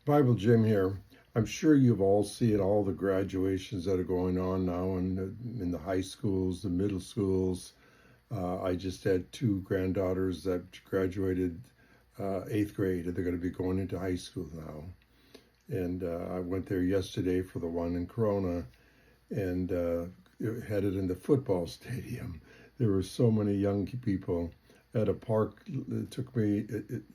Bible Jim here. I'm sure you've all seen all the graduations that are going on now in the high schools, the middle schools. I just had two granddaughters that graduated eighth grade, and they're going to be going into high school now. And I went there yesterday for the one in Corona, and headed in the football stadium. There were so many young people at a park. It took me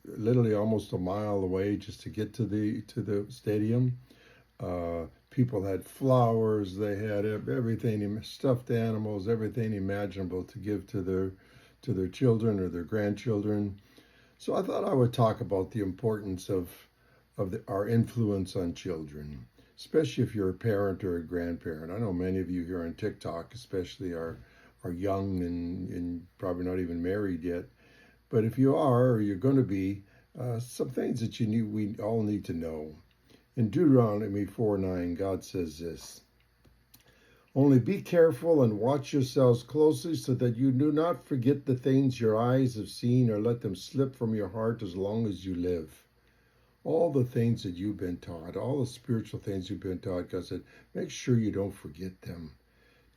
literally almost a mile away just to get to the stadium. People had flowers. They had everything, stuffed animals, everything imaginable to give to their children or their grandchildren. So I thought I would talk about the importance of our influence on children, especially if you're a parent or a grandparent. I know many of you here on TikTok, especially, are young and probably not even married yet. But if you are, or you're going to be, some things that we all need to know. In Deuteronomy 4:9, God says this: "Only be careful and watch yourselves closely so that you do not forget the things your eyes have seen or let them slip from your heart as long as you live." All the things that you've been taught, all the spiritual things you've been taught, God said, make sure you don't forget them.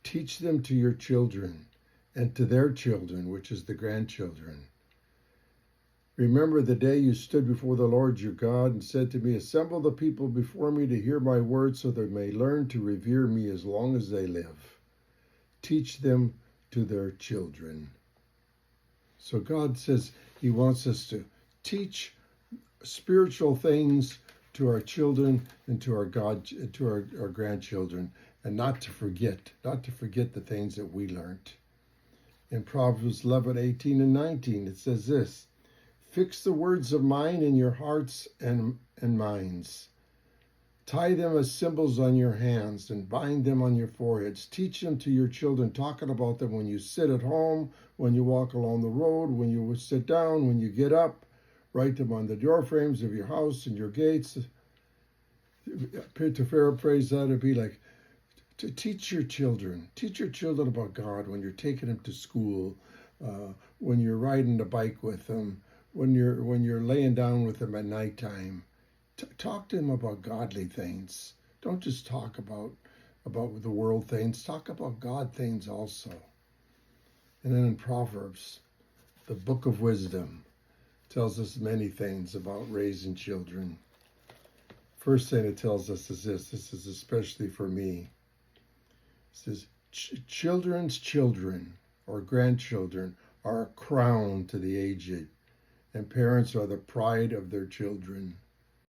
Teach them to your children and to their children, which is the grandchildren. Remember the day you stood before the Lord your God and said to me, "Assemble the people before me to hear my word so they may learn to revere me as long as they live. Teach them to their children." So God says he wants us to teach spiritual things to our children and to our grandchildren, and not to forget the things that we learned. In Proverbs 11:18 and 19, it says this: "Fix the words of mine in your hearts and minds. Tie them as symbols on your hands and bind them on your foreheads. Teach them to your children," talking about them when you sit at home, when you walk along the road, when you sit down, when you get up. Write them on the door frames of your house and your gates. To paraphrase that, it'd be like, to teach your children about God when you're taking them to school, when you're riding the bike with them, when you're laying down with them at nighttime. Talk to them about godly things. Don't just talk about the world things. Talk about God things also. And then in Proverbs, the book of wisdom tells us many things about raising children. First thing it tells us is this is especially for me. It says, children's children or grandchildren are a crown to the aged, and parents are the pride of their children.